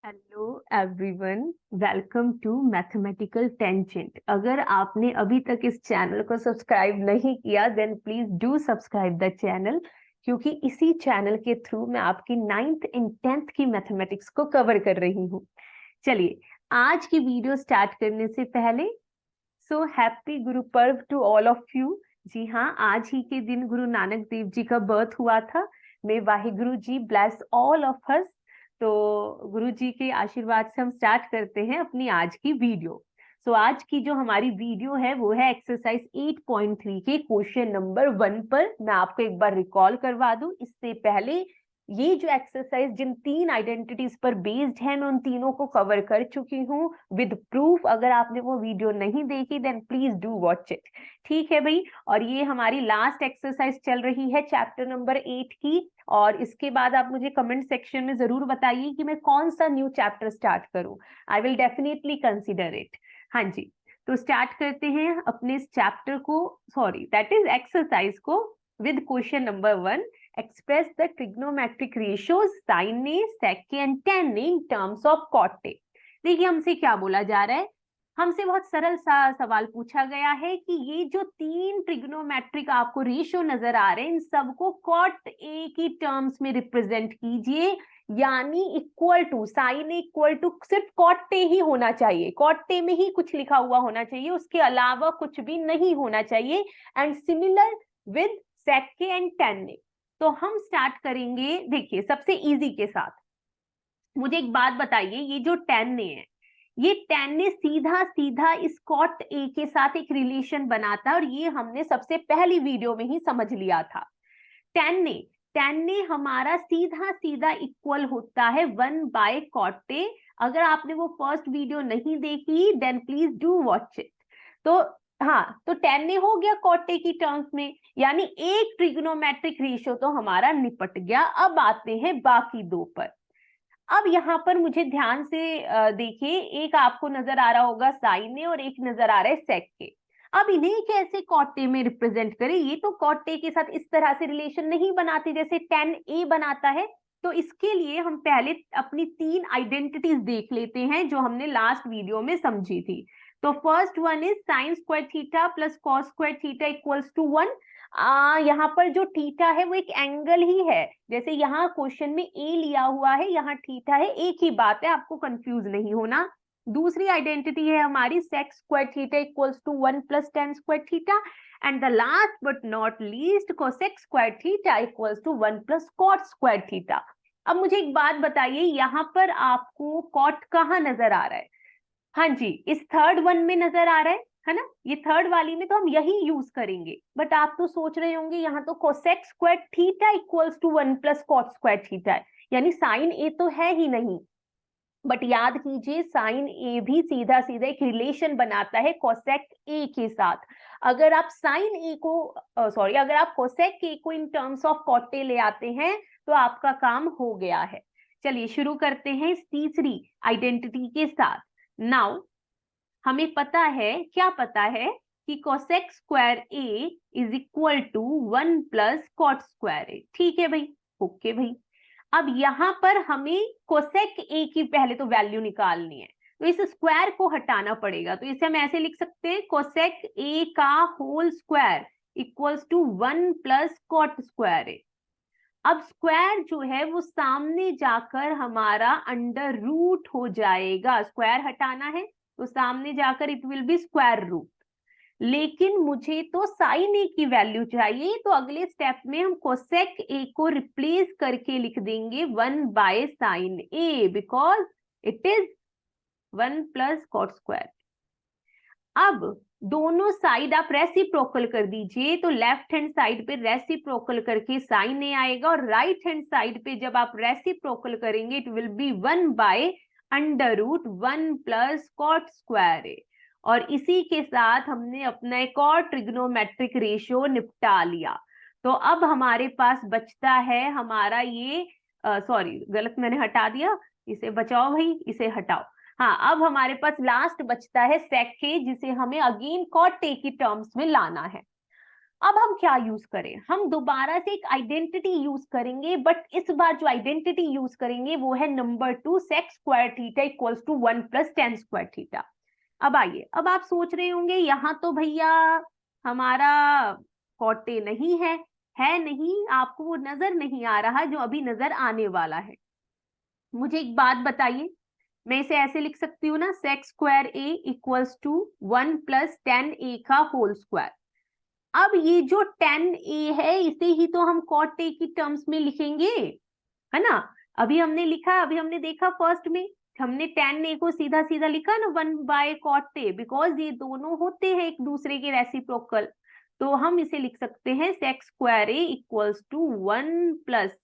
Hello everyone, welcome to mathematical tangent. अगर आपने अभी तक इस चैनल को सब्सक्राइब नहीं किया then please do subscribe the channel, क्योंकि इसी चैनल के थ्रू मैं आपकी 9th एंड 10th की मैथमेटिक्स को कवर कर रही हूँ। चलिए, आज की वीडियो स्टार्ट करने से पहले happy Guru Parv to all of you. जी हाँ, आज ही के दिन गुरु नानक देव जी का बर्थ हुआ था। मे Waheguru ji bless all of us. तो गुरु जी के आशीर्वाद से हम स्टार्ट करते हैं अपनी आज की वीडियो। आज की जो हमारी वीडियो है वो है एक्सरसाइज 8.3 के क्वेश्चन नंबर 1 पर। मैं आपको एक बार रिकॉल करवा दूं, इससे पहले ये जो एक्सरसाइज जिन 3 आइडेंटिटीज पर बेस्ड है मैं उन तीनों को कवर कर चुकी हूँ विद प्रूफ। अगर आपने वो वीडियो नहीं देखी then please do watch it. ठीक है भाई, और ये हमारी लास्ट एक्सरसाइज चल रही है चैप्टर नंबर 8 की। और इसके बाद आप मुझे कमेंट सेक्शन में जरूर बताइए कि मैं कौन सा न्यू चैप्टर स्टार्ट करूं। I will definitely consider it. हाँ जी, तो स्टार्ट करते हैं अपने इस चैप्टर को, सॉरी दैट इज एक्सरसाइज को, with question number 1। express the trigonometric ratios sin A, sec A and tan A in terms of cot A। देखिए हमसे क्या बोला जा रहा है, हमसे बहुत सरल सा सवाल पूछा गया है कि ये जो 3 ट्रिग्नोमेट्रिक आपको रेशियो नजर आ रहे हैं इन सबको कॉट ए की टर्म्स में रिप्रेजेंट कीजिए। यानी equal to sine A equal to सिर्फ कॉट ए ही होना चाहिए, कॉट ए में ही कुछ लिखा हुआ होना चाहिए, उसके अलावा कुछ भी नहीं होना चाहिए। And similar with sec A and tan A. तो हम स्टार्ट करेंगे, देखिए सबसे इजी के साथ। मुझे एक बात बताइए, ये जो टेन ए है, ये टेन ए सीधा सीधा इस कॉट ए के साथ एक रिलेशन बनाता है, और ये हमने सबसे पहली वीडियो में ही समझ लिया था। टेन ए हमारा सीधा सीधा इक्वल होता है 1/cot A। अगर आपने वो फर्स्ट वीडियो नहीं देखी then please do watch it. तो हाँ, तो टेन ए हो गया कॉट ए की टर्म्स में, यानी एक ट्रिग्नोमेट्रिक रेशियो तो हमारा निपट गया। अब आते हैं बाकी दो पर। अब यहाँ पर मुझे ध्यान से देखिए, एक आपको नजर आ रहा होगा साइन ए और एक नजर आ रहा है सेक ए। अब इन्हें कैसे कॉट ए में रिप्रेजेंट करें, ये तो कॉट ए के साथ इस तरह से रिलेशन नहीं बनाते जैसे टेन ए बनाता है। तो इसके लिए हम पहले अपनी 3 आइडेंटिटीज देख लेते हैं जो हमने लास्ट वीडियो में समझी थी। तो first one is sine square theta plus cos square theta equals to 1। यहाँ पर जो थीटा है वो एक एंगल ही है, जैसे यहाँ क्वेश्चन में ए लिया हुआ है, यहाँ थीटा है, एक ही बात है, आपको कंफ्यूज नहीं होना। दूसरी आइडेंटिटी है हमारी sec square theta equals to 1 plus tan square theta. And the last but not least cosec square theta equals to 1 plus cot square theta. अब मुझे एक बात बताइए, यहाँ पर आपको कॉट कहाँ नजर आ रहा है? हाँ जी, इस थर्ड वन में नजर आ रहा है ना? ये थर्ड वाली में तो हम यही यूज करेंगे। बट आप तो सोच रहे होंगे यहाँ तो cosec square theta equals to 1 plus cot square theta है, यानी साइन ए तो है ही नहीं। बट याद कीजिए, साइन ए भी सीधा सीधा एक रिलेशन बनाता है कोसेक ए के साथ। अगर आप साइन ए को अगर आप कोसेक ए को in terms of cot A ले आते हैं तो आपका काम हो गया है। चलिए शुरू करते हैं इस तीसरी आइडेंटिटी के साथ। नाउ हमें पता है, क्या पता है कि cosec square A is equal to 1 plus cot square A. ठीक है भाई, ओके भाई। अब यहाँ पर हमें कोसेक ए की पहले तो वैल्यू निकालनी है, तो इस स्क्वायर को हटाना पड़ेगा। तो इसे हम ऐसे लिख सकते हैं, कोसेक ए का whole square equals to 1 plus cot square A. अब स्क्वायर जो है वो सामने जाकर हमारा अंडर रूट हो जाएगा, स्क्वायर हटाना है तो सामने जाकर it will be square root. लेकिन मुझे तो साइन ए की वैल्यू चाहिए, तो अगले स्टेप में हम कोसेक ए को रिप्लेस करके लिख देंगे sine A, because it is 1 plus cot square. अब दोनों साइड आप रेसिप्रोकल कर दीजिए, तो लेफ्ट हैंड साइड पे रेसिप्रोकल करके साइन ए आएगा, और राइट हैंड साइड पे जब आप रेसिप्रोकल करेंगे it will be 1/√1 plus cot square A. और इसी के साथ हमने अपना एक और ट्रिग्नोमेट्रिक रेशियो निपटा लिया। तो अब हमारे पास बचता है हमारा ये सॉरी गलत मैंने हटा दिया, इसे बचाओ भाई, इसे हटाओ। हाँ, अब हमारे पास लास्ट बचता है सेक ए, जिसे हमें अगेन कॉट ए की टर्म्स में लाना है। अब हम क्या यूज करें, हम दोबारा से एक आइडेंटिटी यूज करेंगे, बट इस बार जो आइडेंटिटी यूज करेंगे वो है number 2 sec square theta equals to 1 plus tan square theta. अब आइए, अब आप सोच रहे होंगे यहाँ तो भैया हमारा कॉटे नहीं है नहीं, आपको वो नजर नहीं आ रहा जो अभी नजर आने वाला है। मुझे एक बात बताइए, मैं इसे ऐसे लिख सकती हूँ ना, sec square A equals to 1 plus tan A का होल स्क्वायर। अब ये जो टेन ए है इसे ही तो हम कॉट ए की टर्म्स में लिखेंगे, है ना। अभी हमने लिखा, अभी हमने देखा फर्स्ट में हमने टेन ए को सीधा सीधा लिखा ना 1 बाय कॉट ए, बिकॉज ये दोनों होते हैं एक दूसरे के रेसिप्रोकल। तो हम इसे लिख सकते हैं sec square A equals to 1 plus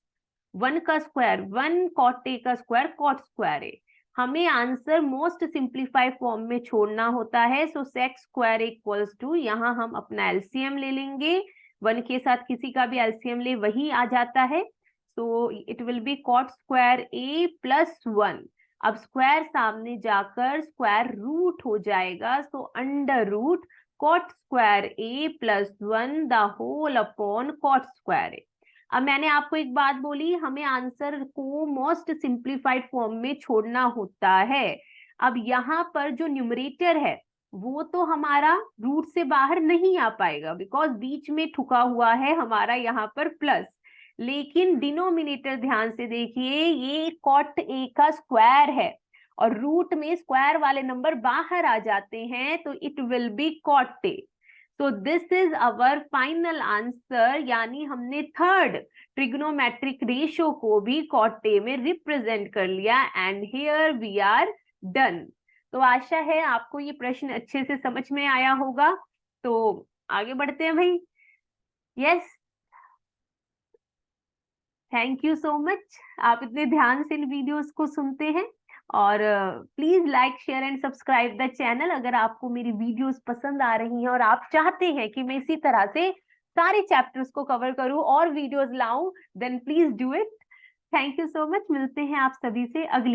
1 का स्क्वायर 1 कॉट ए का स्क्वायर कॉट स्क्वायर ए। हमें आंसर मोस्ट सिंप्लीफाइड फॉर्म में छोड़ना होता है, सो सेक स्क्वायर इक्वल्स टू, यहाँ हम अपना एलसीएम ले लेंगे, 1 के साथ किसी का भी एलसीएम ले वही आ जाता है, so it will be cot square A plus 1। अब स्क्वायर सामने जाकर स्क्वायर रूट हो जाएगा, so under root cot square A plus 1 the whole upon cot square A. अब मैंने आपको एक बात बोली, हमें आंसर को मोस्ट सिंप्लीफाइड फॉर्म में छोड़ना होता है। अब यहाँ पर जो न्यूमरेटर है वो तो हमारा रूट से बाहर नहीं आ पाएगा, बिकॉज बीच में ठुका हुआ है हमारा यहाँ पर प्लस, लेकिन डिनोमिनेटर ध्यान से देखिए, ये कॉट ए का स्क्वायर है और रूट में स्क्वायर वाले नंबर बाहर आ जाते हैं, तो it will be cot A. तो this is our final answer, यानी हमने थर्ड ट्रिग्नोमेट्रिक रेशियो को भी कॉट ए में रिप्रेजेंट कर लिया, and here we are done. तो आशा है आपको ये प्रश्न अच्छे से समझ में आया होगा। तो आगे बढ़ते हैं भाई। Yes, thank you so much, आप इतने ध्यान से इन वीडियोस को सुनते हैं। और please like share and subscribe the channel अगर आपको मेरी वीडियोस पसंद आ रही हैं और आप चाहते हैं कि मैं इसी तरह से सारे चैप्टर्स को कवर करूं और वीडियोस लाऊं, then please do it. Thank you so much, मिलते हैं आप सभी से अगली